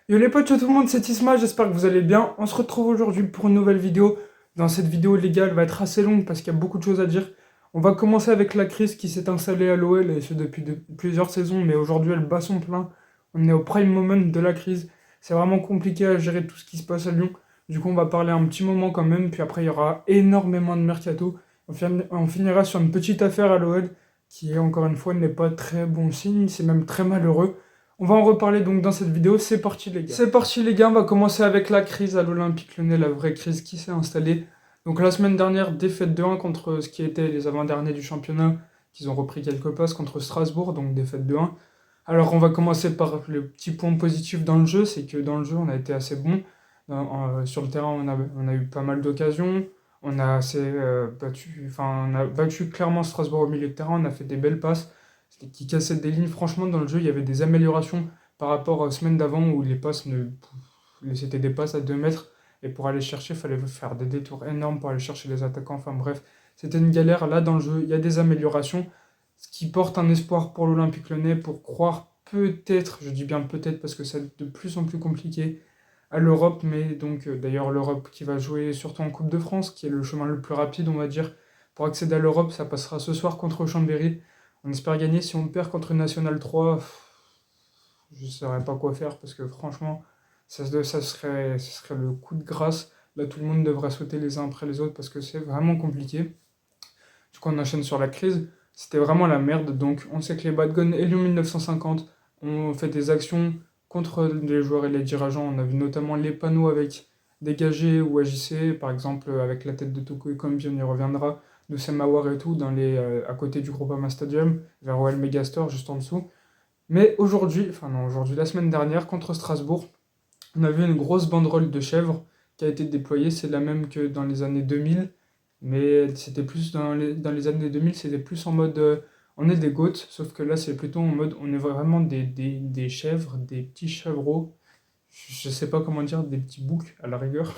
Yo les potes, yo tout le monde, c'est Isma, j'espère que vous allez bien. On se retrouve aujourd'hui pour une nouvelle vidéo. Dans cette vidéo, les gars, elle va être assez longue parce qu'il y a beaucoup de choses à dire. On va commencer avec la crise qui s'est installée à l'OL, et ce depuis plusieurs saisons, mais aujourd'hui elle bat son plein. On est au prime moment de la crise. C'est vraiment compliqué à gérer tout ce qui se passe à Lyon. Du coup, on va parler un petit moment quand même, puis après il y aura énormément de mercato. On finira sur une petite affaire à l'OL qui, encore une fois, n'est pas très bon signe, c'est même très malheureux. On va en reparler donc dans cette vidéo, c'est parti les gars. C'est parti les gars, on va commencer avec la crise à l'Olympique Lyonnais, la vraie crise qui s'est installée. Donc la semaine dernière, défaite 2-1 contre ce qui était les avant-derniers du championnat, qu'ils ont repris quelques passes contre Strasbourg, donc défaite 2-1. Alors on va commencer par le petit point positif dans le jeu, c'est que dans le jeu on a été assez bon. Sur le terrain on a eu pas mal d'occasions, on a battu clairement Strasbourg au milieu de terrain, on a fait des belles passes qui cassaient des lignes. Franchement, dans le jeu, il y avait des améliorations par rapport aux semaines d'avant où les passes c'était des passes à 2 mètres. Et pour aller chercher, il fallait faire des détours énormes pour aller chercher les attaquants. Enfin bref, c'était une galère. Là, dans le jeu, il y a des améliorations. Ce qui porte un espoir pour l'Olympique Lyonnais pour croire peut-être, je dis bien peut-être parce que c'est de plus en plus compliqué, à l'Europe. Mais donc, d'ailleurs, l'Europe qui va jouer surtout en Coupe de France, qui est le chemin le plus rapide, on va dire. Pour accéder à l'Europe, ça passera ce soir contre Chambéry. On espère gagner. Si on perd contre National 3, je ne saurais pas quoi faire parce que franchement, ça serait le coup de grâce. Là, tout le monde devrait sauter les uns après les autres parce que c'est vraiment compliqué. Du coup, on enchaîne sur la crise. C'était vraiment la merde. Donc, on sait que les Bad Guns et Lyon 1950 ont fait des actions contre les joueurs et les dirigeants. On a vu notamment les panneaux avec dégagé ou agissez, par exemple avec la tête de Toko Ekambi, on y reviendra, de Semawar et tout, à côté du Groupama Stadium, vers OL Megastore, juste en dessous. Mais aujourd'hui, enfin non, aujourd'hui, la semaine dernière, contre Strasbourg, on a vu une grosse banderole de chèvres qui a été déployée. C'est la même que dans les années 2000, mais c'était plus dans les années 2000, c'était plus en mode on est des goats, sauf que là, c'est plutôt en mode on est vraiment des chèvres, des petits chèvreaux. Je sais pas comment dire, des petits boucs à la rigueur.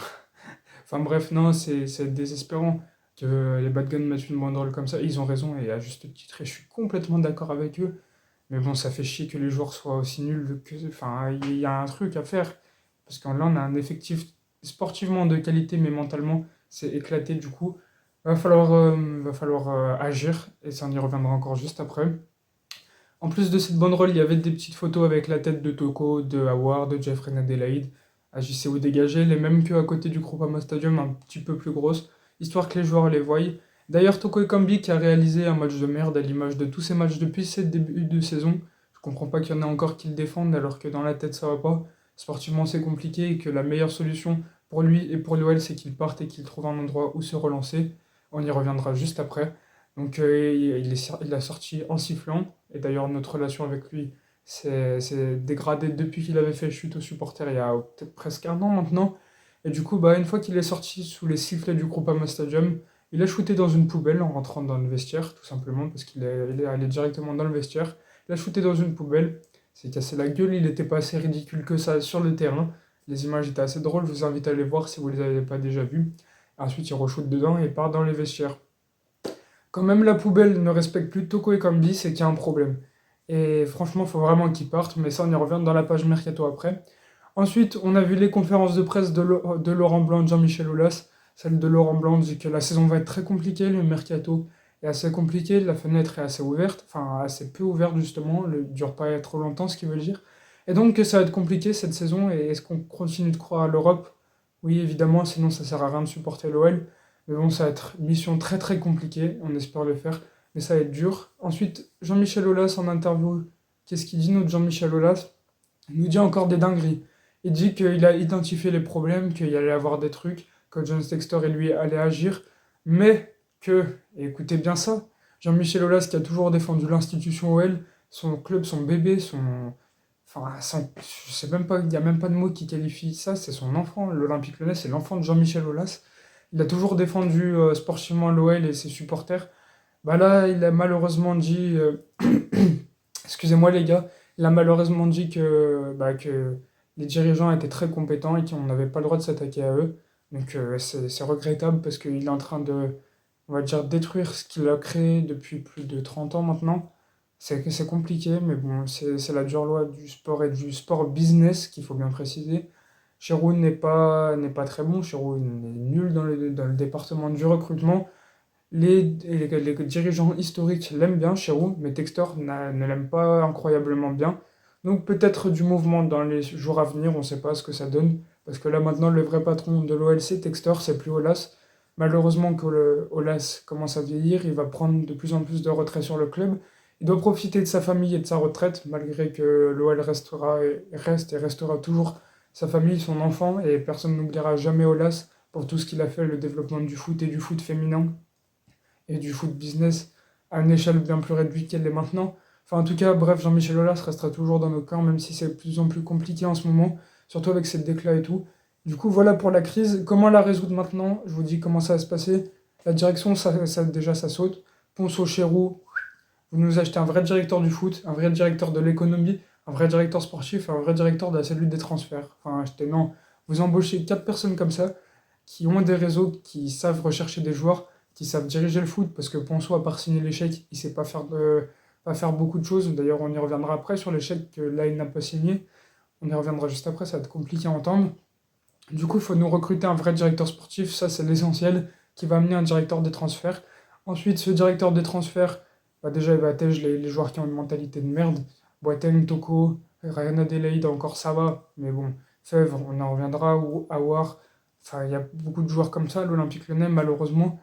Enfin bref, non, c'est désespérant que les bad guns mettent une banderole comme ça. Ils ont raison et à juste titre, et je suis complètement d'accord avec eux. Mais bon, ça fait chier que les joueurs soient aussi nuls que. Enfin, il y a un truc à faire. Parce que là, on a un effectif sportivement de qualité, mais mentalement, c'est éclaté. Du coup, va falloir agir. Et ça, on y reviendra encore juste après. En plus de cette banderole, il y avait des petites photos avec la tête de Toko, de Howard, de Jeffrey Adelaide, à JCO dégagé, les mêmes qu'à côté du Groupama Stadium, un petit peu plus grosses, histoire que les joueurs les voient. D'ailleurs, Toko Ekambi qui a réalisé un match de merde à l'image de tous ses matchs depuis ce début de saison. Je comprends pas qu'il y en ait encore qui le défendent alors que dans la tête ça va pas. Sportivement c'est compliqué et que la meilleure solution pour lui et pour l'OL c'est qu'il parte et qu'il trouve un endroit où se relancer. On y reviendra juste après. Donc il a sorti en sifflant. Et d'ailleurs, notre relation avec lui s'est dégradée depuis qu'il avait fait chute aux supporters il y a peut-être presque un an maintenant. Et du coup, une fois qu'il est sorti sous les sifflets du Groupama Stadium, il a shooté dans une poubelle en rentrant dans le vestiaire, tout simplement, parce il est allé directement dans le vestiaire. Il a shooté dans une poubelle, s'est cassé la gueule, il n'était pas assez ridicule que ça sur le terrain. Les images étaient assez drôles, je vous invite à les voir si vous ne les avez pas déjà vues. Ensuite, il re-shoot dedans et part dans les vestiaires. Quand même la poubelle ne respecte plus Toko Ekambi, c'est qu'il y a un problème. Et franchement, il faut vraiment qu'il parte, mais ça on y revient dans la page Mercato après. Ensuite, on a vu les conférences de presse de Laurent Blanc et de Jean-Michel Aulas. Celle de Laurent Blanc dit que la saison va être très compliquée, le Mercato est assez compliqué, la fenêtre est assez ouverte, enfin assez peu ouverte justement, ne dure pas trop longtemps, ce qui veut dire. Et donc que ça va être compliqué cette saison, et est-ce qu'on continue de croire à l'Europe? Oui, évidemment, sinon ça sert à rien de supporter l'OL. Mais bon, ça va être une mission très très compliquée, on espère le faire, mais ça va être dur. Ensuite, Jean-Michel Aulas en interview, qu'est-ce qu'il dit notre Jean-Michel Aulas? Il nous dit encore des dingueries. Il dit qu'il a identifié les problèmes, qu'il y allait avoir des trucs, que John Textor et lui allaient agir, mais que, et écoutez bien ça, Jean-Michel Aulas qui a toujours défendu l'institution OL, son club, son bébé, je sais même pas, il n'y a même pas de mot qui qualifie ça, c'est son enfant, l'Olympique Lyonnais, c'est l'enfant de Jean-Michel Aulas. Il a toujours défendu sportivement l'OL et ses supporters. Là, il a malheureusement dit, excusez-moi les gars, il a malheureusement dit que les dirigeants étaient très compétents et qu'on n'avait pas le droit de s'attaquer à eux. Donc c'est regrettable parce qu'il est en train de, on va dire, détruire ce qu'il a créé depuis plus de 30 ans maintenant. C'est compliqué, mais bon, c'est la dure loi du sport et du sport business qu'il faut bien préciser. Giroud n'est pas très bon, Giroud est nul dans le département du recrutement. Les dirigeants historiques l'aiment bien, Giroud, mais Textor ne l'aime pas incroyablement bien. Donc peut-être du mouvement dans les jours à venir, on ne sait pas ce que ça donne. Parce que là maintenant, le vrai patron de l'OLC, Textor, c'est plus Aulas. Malheureusement que Aulas commence à vieillir, il va prendre de plus en plus de retrait sur le club. Il doit profiter de sa famille et de sa retraite, malgré que l'OL reste et restera toujours sa famille, son enfant, et personne n'oubliera jamais Aulas pour tout ce qu'il a fait, le développement du foot et du foot féminin et du foot business à une échelle bien plus réduite qu'elle l'est maintenant. Enfin, en tout cas, bref, Jean-Michel Aulas restera toujours dans nos cœurs, même si c'est de plus en plus compliqué en ce moment, surtout avec cette déclat et tout. Du coup, voilà pour la crise. Comment la résoudre maintenant? Je vous dis comment ça va se passer. La direction, déjà, ça saute. Ponceau, Chérou, vous nous achetez un vrai directeur du foot, un vrai directeur de l'économie, un vrai directeur sportif, un vrai directeur de la cellule des transferts. Enfin, achetez, non. Vous embauchez 4 personnes comme ça, qui ont des réseaux, qui savent rechercher des joueurs, qui savent diriger le foot, parce que Ponceau, à part signer l'échec, il sait pas faire beaucoup de choses. D'ailleurs, on y reviendra après sur l'échec que là, il n'a pas signé. On y reviendra juste après, ça va être compliqué à entendre. Du coup, il faut nous recruter un vrai directeur sportif, ça c'est l'essentiel, qui va amener un directeur des transferts. Ensuite, ce directeur des transferts, bah déjà, il va attéger les joueurs qui ont une mentalité de merde. Boateng, Toko, Ryan Adelaide, encore ça va, mais bon, Fèvre, on en reviendra, ou Awar. Enfin, il y a beaucoup de joueurs comme ça, l'Olympique Lyonnais, malheureusement.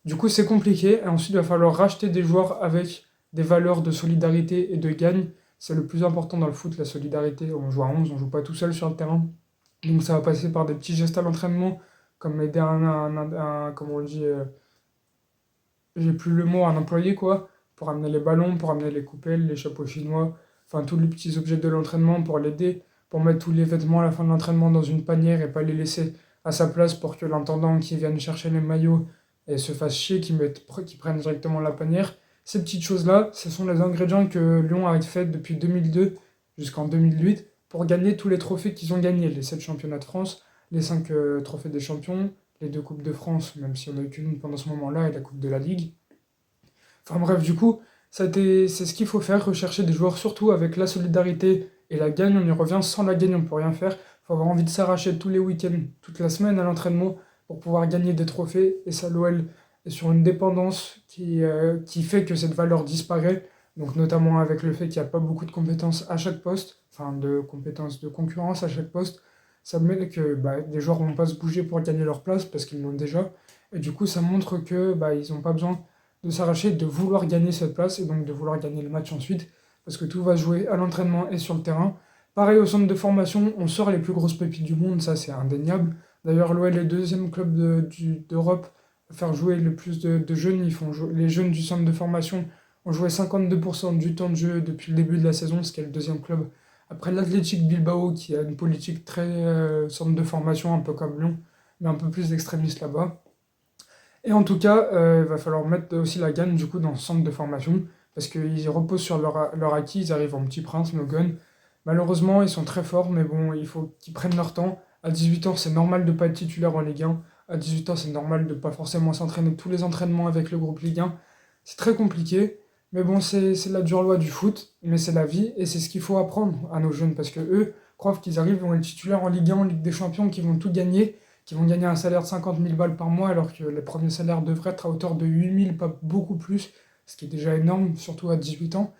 Du coup, c'est compliqué. Et ensuite, il va falloir racheter des joueurs avec des valeurs de solidarité et de gagne. C'est le plus important dans le foot, la solidarité. On joue à 11, on joue pas tout seul sur le terrain. Donc ça va passer par des petits gestes à l'entraînement, comme aider comment on dit, j'ai plus le mot, un employé quoi, pour amener les ballons, pour amener les coupelles, les chapeaux chinois, enfin tous les petits objets de l'entraînement pour l'aider, pour mettre tous les vêtements à la fin de l'entraînement dans une panière et pas les laisser à sa place pour que l'intendant qui vienne chercher les maillots et se fasse chier, qui prenne directement la panière. Ces petites choses-là, ce sont les ingrédients que Lyon a fait depuis 2002 jusqu'en 2008 pour gagner tous les trophées qu'ils ont gagnés, les 7 championnats de France, les 5 trophées des champions, les 2 Coupes de France, même si on n'a eu qu'une pendant ce moment-là, et la Coupe de la Ligue. Enfin bref, du coup, c'est ce qu'il faut faire, rechercher des joueurs surtout avec la solidarité et la gagne. On y revient, sans la gagne, on ne peut rien faire. Il faut avoir envie de s'arracher tous les week-ends, toute la semaine à l'entraînement pour pouvoir gagner des trophées. Et ça, l'OL est sur une dépendance qui fait que cette valeur disparaît. Donc notamment avec le fait qu'il n'y a pas beaucoup de compétences à chaque poste, enfin de compétences de concurrence à chaque poste. Ça met que les joueurs ne vont pas se bouger pour gagner leur place parce qu'ils l'ont déjà. Et du coup, ça montre que ils n'ont pas besoin de s'arracher, de vouloir gagner cette place et donc de vouloir gagner le match ensuite, parce que tout va se jouer à l'entraînement et sur le terrain. Pareil au centre de formation, on sort les plus grosses pépites du monde, ça c'est indéniable. D'ailleurs, l'OL est le deuxième club d'Europe à faire jouer le plus de jeunes. Les jeunes du centre de formation ont joué 52% du temps de jeu depuis le début de la saison, ce qui est le deuxième club. Après l'Athletic Bilbao, qui a une politique très centre de formation, un peu comme Lyon, mais un peu plus extrémiste là-bas. Et en tout cas, il va falloir mettre aussi la gagne du coup dans ce centre de formation, parce qu'ils reposent sur leur acquis, ils arrivent en petit prince, Nogon. Malheureusement, ils sont très forts, mais bon, il faut qu'ils prennent leur temps. À 18 ans, c'est normal de ne pas être titulaire en Ligue 1. À 18 ans, c'est normal de ne pas forcément s'entraîner tous les entraînements avec le groupe Ligue 1. C'est très compliqué, mais bon, c'est la dure loi du foot, mais c'est la vie, et c'est ce qu'il faut apprendre à nos jeunes, parce que eux croient qu'ils arrivent, vont être titulaires en Ligue 1, en Ligue des Champions, qu'ils vont tout gagner, qui vont gagner un salaire de 50 000 balles par mois, alors que les premiers salaires devraient être à hauteur de 8 000, pas beaucoup plus, ce qui est déjà énorme, surtout à 18 ans.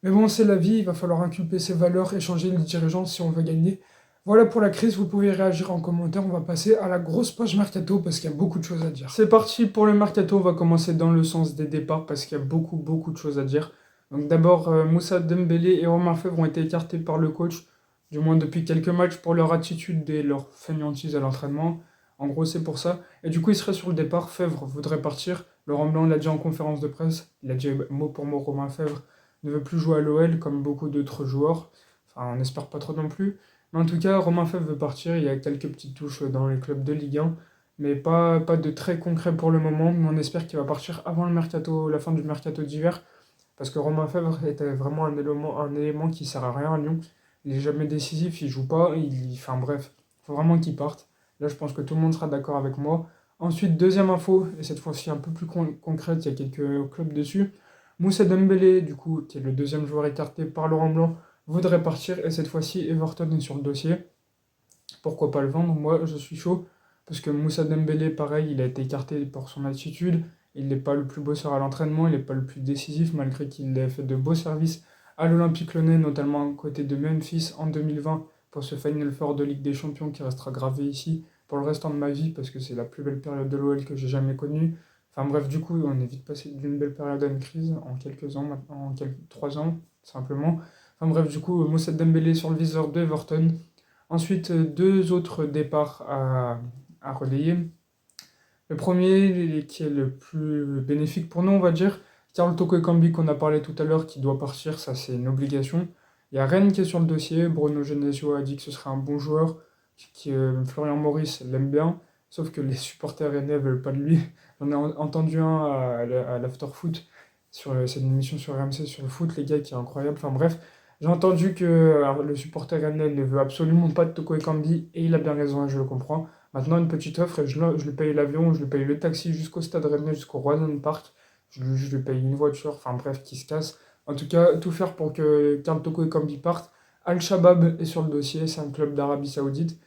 Mais bon, c'est la vie, il va falloir inculper ses valeurs et changer les dirigeants si on veut gagner. Voilà pour la crise, vous pouvez réagir en commentaire, on va passer à la grosse page Mercato parce qu'il y a beaucoup de choses à dire. C'est parti pour le Mercato, on va commencer dans le sens des départs parce qu'il y a beaucoup de choses à dire. Donc d'abord, Moussa Dembélé et Romain Fèvre ont été écartés par le coach, du moins depuis quelques matchs, pour leur attitude et leur fainéantise à l'entraînement. En gros, c'est pour ça. Et du coup, il serait sur le départ. Fèvre voudrait partir. Laurent Blanc l'a dit en conférence de presse. Il a dit mot pour mot, Romain Fèvre ne veut plus jouer à l'OL comme beaucoup d'autres joueurs. Enfin, on n'espère pas trop non plus. Mais en tout cas, Romain Fèvre veut partir. Il y a quelques petites touches dans les clubs de Ligue 1. Mais pas de très concret pour le moment. Mais on espère qu'il va partir avant le mercato, la fin du mercato d'hiver. Parce que Romain Fèvre était vraiment un élément qui sert à rien à Lyon. Il n'est jamais décisif, il joue pas. Enfin bref, il faut vraiment qu'il parte. Là, je pense que tout le monde sera d'accord avec moi. Ensuite, deuxième info, et cette fois-ci un peu plus concrète, il y a quelques clubs dessus. Moussa Dembélé, du coup, qui est le deuxième joueur écarté par Laurent Blanc, voudrait partir et cette fois-ci Everton est sur le dossier. Pourquoi pas le vendre? Moi, je suis chaud parce que Moussa Dembélé, pareil, il a été écarté pour son attitude. Il n'est pas le plus bosseur à l'entraînement, il n'est pas le plus décisif malgré qu'il ait fait de beaux services à l'Olympique Lyonnais, notamment à côté de Memphis en 2020 pour ce Final Four de Ligue des Champions qui restera gravé ici pour le restant de ma vie parce que c'est la plus belle période de l'OL que j'ai jamais connue. Enfin bref, du coup, on est vite passé d'une belle période à une crise en quelques ans, maintenant, en quelques 3 ans simplement. Enfin bref, du coup, Moussa Dembélé sur le viseur de Everton. Ensuite, deux autres départs à relayer. Le premier, qui est le plus bénéfique pour nous, on va dire, Karl Toko Ekambi qu'on a parlé tout à l'heure, qui doit partir, ça c'est une obligation. Il y a Rennes qui est sur le dossier, Bruno Genesio a dit que ce serait un bon joueur, Florian Maurice l'aime bien, sauf que les supporters rennais veulent pas de lui. J'en ai entendu un à l'after-foot, c'est une émission sur RMC sur le foot, les gars, qui est incroyable. Enfin bref, j'ai entendu que alors, le supporter rennais ne veut absolument pas de Toko Ekambi, et il a bien raison, et je le comprends. Maintenant, une petite offre, et je lui paye l'avion, je lui paye le taxi jusqu'au Stade Rennais, jusqu'au Roison Park, je lui paye une voiture, enfin bref, qui se casse. En tout cas, tout faire pour que Karl Toko Ekambi parte. Al-Shabaab est sur le dossier, c'est un club d'Arabie Saoudite.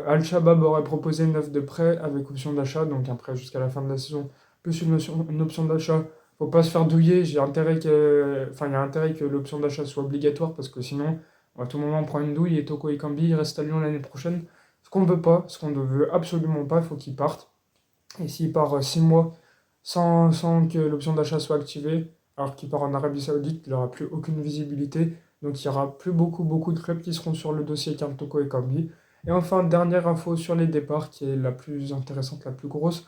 Al-Shabaab aurait proposé une offre de prêt avec option d'achat, donc un prêt jusqu'à la fin de la saison, plus une option d'achat. Faut pas se faire douiller, il y a intérêt que l'option d'achat soit obligatoire parce que sinon, à tout moment, on prend une douille et Toko Ekambi il reste à Lyon l'année prochaine. Ce qu'on ne veut pas, ce qu'on ne veut absolument pas, il faut qu'il parte. Et s'il part 6 mois sans que l'option d'achat soit activée, alors qu'il part en Arabie Saoudite, il n'aura plus aucune visibilité. Donc il n'y aura plus beaucoup de clubs qui seront sur le dossier Karl Toko Ekambi. Et enfin, dernière info sur les départs, qui est la plus intéressante, la plus grosse.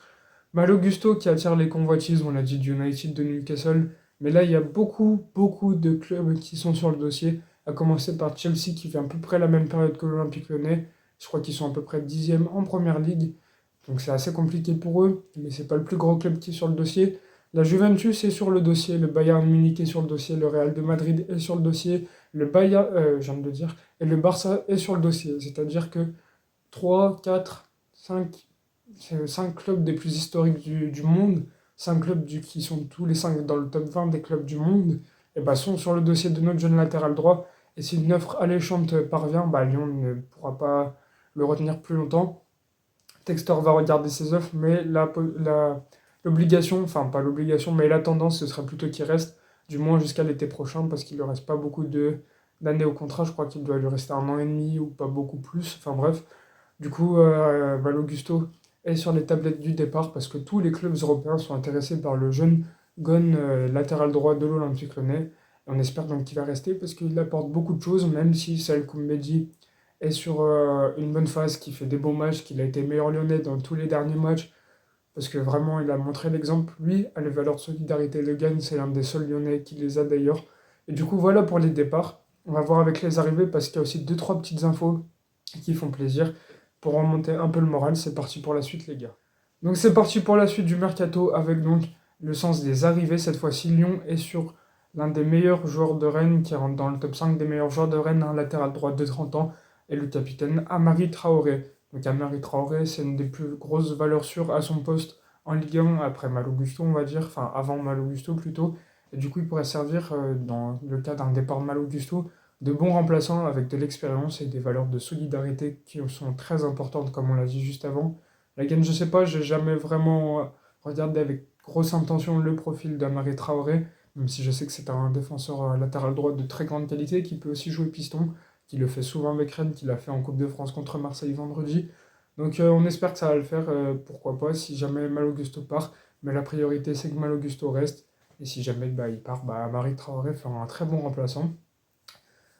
Malo Gusto qui attire les convoitises, on l'a dit, du United, de Newcastle. Mais là, il y a beaucoup de clubs qui sont sur le dossier, à commencer par Chelsea qui fait à peu près la même période que l'Olympique Lyonnais. Je crois qu'ils sont à peu près 10e en première ligue. Donc c'est assez compliqué pour eux, mais c'est pas le plus gros club qui est sur le dossier. La Juventus est sur le dossier, le Bayern Munich est sur le dossier, le Real de Madrid est sur le dossier, le Bayern, je viens de le dire, et le Barça est sur le dossier. C'est-à-dire que 3, 4, 5, c'est 5 clubs des plus historiques du monde, 5 clubs qui sont tous les 5 dans le top 20 des clubs du monde, et bah, sont sur le dossier de notre jeune latéral droit. Et si une offre alléchante parvient, bah, Lyon ne pourra pas le retenir plus longtemps. Textor va regarder ses offres, mais l'obligation, enfin pas l'obligation, mais la tendance, ce serait plutôt qu'il reste, du moins jusqu'à l'été prochain, parce qu'il ne reste pas beaucoup d'années au contrat. Je crois qu'il doit lui rester 1 an et demi ou pas beaucoup plus. Enfin bref, du coup, Malo Gusto est sur les tablettes du départ parce que tous les clubs européens sont intéressés par le jeune Gon, latéral droit de l'Olympique Lyonnais. Et on espère donc qu'il va rester parce qu'il apporte beaucoup de choses, même si Saïd Koumbedi est sur une bonne phase, qui fait des bons matchs, qu'il a été meilleur lyonnais dans tous les derniers matchs, parce que vraiment il a montré l'exemple. Lui, a les valeurs de solidarité de gagne, c'est l'un des seuls lyonnais qui les a d'ailleurs. Et du coup, voilà pour les départs. On va voir avec les arrivées, parce qu'il y a aussi deux trois petites infos qui font plaisir. Pour remonter un peu le moral, c'est parti pour la suite, les gars. Donc c'est parti pour la suite du mercato, avec donc le sens des arrivées. Cette fois-ci, Lyon est sur l'un des meilleurs joueurs de Rennes, qui rentre dans le top 5 des meilleurs joueurs de Rennes, un latéral droit de 30 ans, et le capitaine Amari Traoré. Donc Amari Traoré, c'est une des plus grosses valeurs sûres à son poste en Ligue 1, après Malo Gusto, on va dire, enfin avant Malo Gusto plutôt. Et du coup, il pourrait servir, dans le cas d'un départ de Malo Gusto, de bons remplaçants avec de l'expérience et des valeurs de solidarité qui sont très importantes, comme on l'a dit juste avant. La gagne, je sais pas, j'ai jamais vraiment regardé avec grosse intention le profil d'Amari Traoré, même si je sais que c'est un défenseur latéral droit de très grande qualité, qui peut aussi jouer piston, qui le fait souvent avec Rennes, qui l'a fait en Coupe de France contre Marseille vendredi. Donc on espère que ça va le faire, pourquoi pas, si jamais Malo Gusto part. Mais la priorité, c'est que Malo Gusto reste. Et si jamais il part, Amari Traoré fera un très bon remplaçant.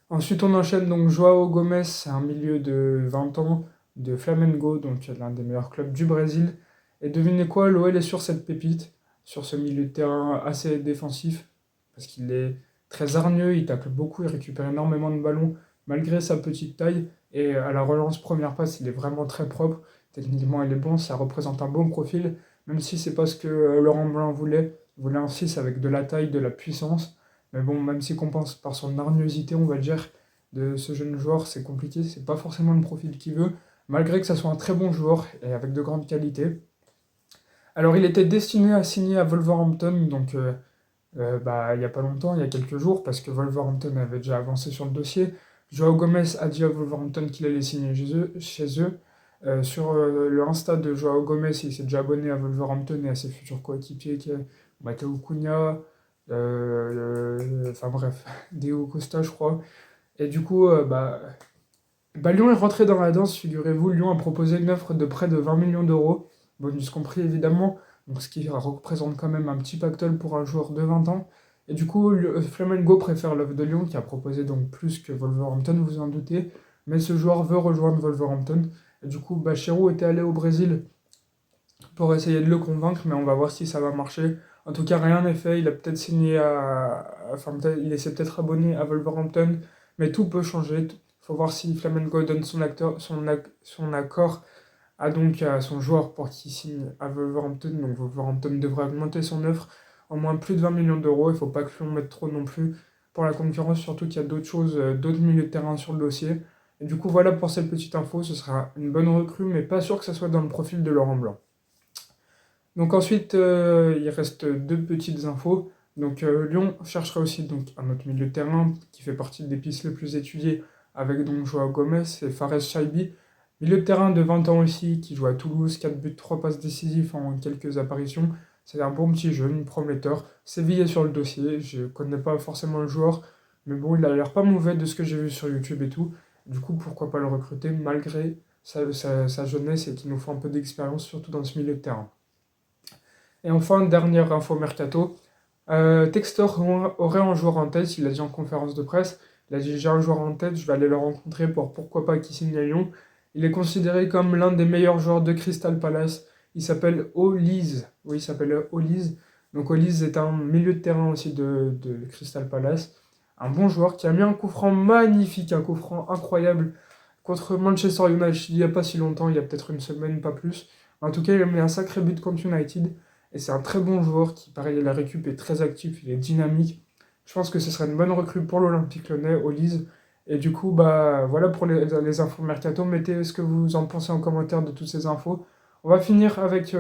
Ensuite, on enchaîne donc Joao Gomes, c'est un milieu de 20 ans de Flamengo, donc l'un des meilleurs clubs du Brésil. Et devinez quoi, l'OL est sur cette pépite, sur ce milieu de terrain assez défensif, parce qu'il est très hargneux, il tacle beaucoup, il récupère énormément de ballons, malgré sa petite taille. Et à la relance première passe, il est vraiment très propre. Techniquement, il est bon, ça représente un bon profil, même si c'est pas ce que Laurent Blanc voulait. Il voulait un 6 avec de la taille, de la puissance. Mais bon, même s'il compense par son hargnosité, on va dire, de ce jeune joueur, c'est compliqué, c'est pas forcément le profil qu'il veut, malgré que ça soit un très bon joueur et avec de grandes qualités. Alors, il était destiné à signer à Wolverhampton, donc il y a pas longtemps, il y a quelques jours, parce que Wolverhampton avait déjà avancé sur le dossier. Joao Gomez a dit à Wolverhampton qu'il allait signer chez eux. Sur le Insta de Joao Gomez, il s'est déjà abonné à Wolverhampton et à ses futurs coéquipiers, qui est Matteo Cunha, enfin bref, Diogo Costa, je crois. Et du coup, Lyon est rentré dans la danse, figurez-vous. Lyon a proposé une offre de près de 20 millions d'euros, bonus compris évidemment, donc ce qui représente quand même un petit pactole pour un joueur de 20 ans. Et du coup, le Flamengo préfère l'offre de Lyon, qui a proposé donc plus que Wolverhampton, vous en doutez. Mais ce joueur veut rejoindre Wolverhampton. Et du coup, Chirou était allé au Brésil pour essayer de le convaincre, mais on va voir si ça va marcher. En tout cas, rien n'est fait. Il a peut-être signé enfin, il s'est peut-être abonné à Wolverhampton, mais tout peut changer. Il faut voir si Flamengo donne son accord à son joueur pour qu'il signe à Wolverhampton. Donc Wolverhampton devrait augmenter son offre en moins plus de 20 millions d'euros. Il ne faut pas que l'on mette trop non plus pour la concurrence, surtout qu'il y a d'autres choses, d'autres milieux de terrain sur le dossier. Et du coup, voilà pour cette petite info. Ce sera une bonne recrue, mais pas sûr que ça soit dans le profil de Laurent Blanc. Donc ensuite, il reste deux petites infos. Donc Lyon chercherait aussi donc, un autre milieu de terrain qui fait partie des pistes les plus étudiées avec donc Joao Gomez et Fares Chaibi. Milieu de terrain de 20 ans aussi, qui joue à Toulouse, 4 buts, 3 passes décisives en quelques apparitions. C'est un bon petit jeune, prometteur. Séville est sur le dossier, je connais pas forcément le joueur, mais bon, il a l'air pas mauvais de ce que j'ai vu sur YouTube et tout. Du coup, pourquoi pas le recruter malgré sa jeunesse et qu'il nous faut un peu d'expérience, surtout dans ce milieu de terrain. Et enfin, dernière info mercato, Textor aurait un joueur en tête, il a dit en conférence de presse, il a dit j'ai un joueur en tête, je vais aller le rencontrer pour pourquoi pas qu'il signe à Lyon. Il est considéré comme l'un des meilleurs joueurs de Crystal Palace, il s'appelle Olise, oui il s'appelle Olise, donc Olise est un milieu de terrain aussi de Crystal Palace, un bon joueur qui a mis un coup franc magnifique, un coup franc incroyable contre Manchester United il n'y a pas si longtemps, il y a peut-être une semaine, pas plus. En tout cas, il a mis un sacré but contre United. Et c'est un très bon joueur qui, pareil, la récup est très actif, il est dynamique. Je pense que ce serait une bonne recrue pour l'Olympique Lyonnais, Olise. Et du coup, voilà pour les infos mercato. Mettez ce que vous en pensez en commentaire de toutes ces infos. On va finir avec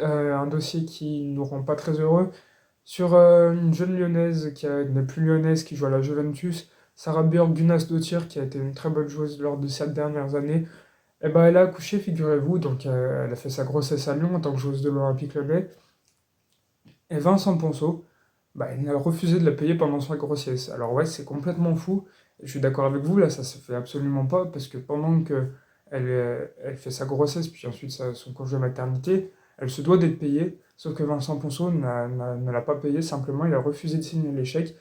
un dossier qui nous rend pas très heureux. Sur une jeune lyonnaise n'est plus lyonnaise, qui joue à la Juventus, Sarah Björk Gunnas-Dottir, qui a été une très bonne joueuse lors de ces dernières années. Eh ben, elle a accouché, figurez-vous, donc elle a fait sa grossesse à Lyon en tant que joueuse de l'Olympique Lyonnais. Et Vincent Ponceau, il a refusé de la payer pendant sa grossesse. Alors ouais, c'est complètement fou. Et je suis d'accord avec vous, là, ça se fait absolument pas, parce que pendant que elle fait sa grossesse, puis ensuite son congé maternité, elle se doit d'être payée, sauf que Vincent Ponceau ne l'a pas payé, simplement, il a refusé de signer l'échec.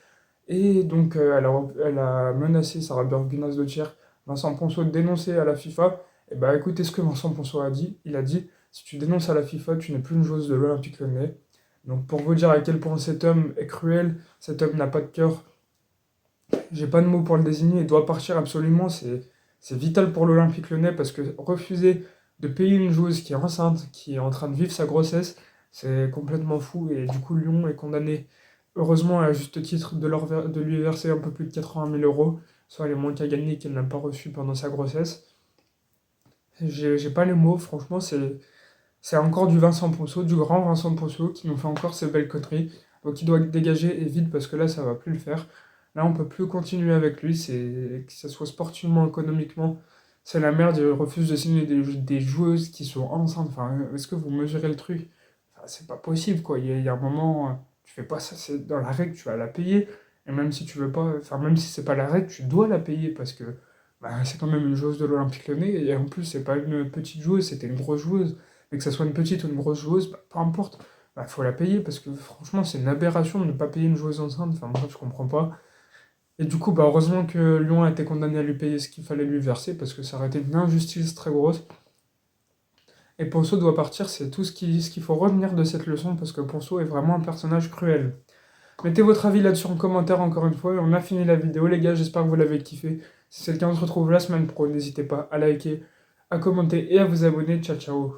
Et donc, elle a menacé Sarah Burgunas-Dottir, Vincent Ponceau, de dénoncer à la FIFA. Et écoutez ce que Vincent Ponceau a dit. Il a dit, si tu dénonces à la FIFA, tu n'es plus une joueuse de l'Olympique Lyonnais. Donc, pour vous dire à quel point cet homme est cruel, cet homme n'a pas de cœur, j'ai pas de mots pour le désigner, il doit partir absolument. C'est vital pour l'Olympique Lyonnais, parce que refuser de payer une joueuse qui est enceinte, qui est en train de vivre sa grossesse, c'est complètement fou. Et du coup, Lyon est condamné, heureusement à juste titre, de lui verser un peu plus de 80 000 euros, soit les moins qu'à gagner qu'elle n'a pas reçu pendant sa grossesse. J'ai pas les mots, franchement, c'est encore du Vincent Ponceau, du grand Vincent Ponceau, qui nous fait encore ces belles conneries. Donc il doit dégager et vite, parce que là, ça va plus le faire. Là, on peut plus continuer avec lui, que ce soit sportivement, économiquement, c'est la merde. Il refuse de signer des joueuses qui sont enceintes. Enfin, est-ce que vous mesurez le truc? Enfin, c'est pas possible, quoi. Il y a un moment, tu fais pas ça, c'est dans la règle, tu vas la payer. Et même si tu veux pas, enfin, même si c'est pas la règle, tu dois la payer, parce que c'est quand même une joueuse de l'Olympique Lyonnais. Et en plus, c'est pas une petite joueuse, c'était une grosse joueuse. Mais que ça soit une petite ou une grosse joueuse, peu importe, faut la payer, parce que franchement, c'est une aberration de ne pas payer une joueuse enceinte. Enfin, bref, je comprends pas. Et du coup, heureusement que Lyon a été condamné à lui payer ce qu'il fallait lui verser, parce que ça aurait été une injustice très grosse. Et Ponceau doit partir, c'est tout ce qu'il faut retenir de cette leçon, parce que Ponceau est vraiment un personnage cruel. Mettez votre avis là-dessus en commentaire encore une fois, et on a fini la vidéo les gars, j'espère que vous l'avez kiffé. Si c'est le cas, on se retrouve la semaine pro, n'hésitez pas à liker, à commenter et à vous abonner, ciao ciao.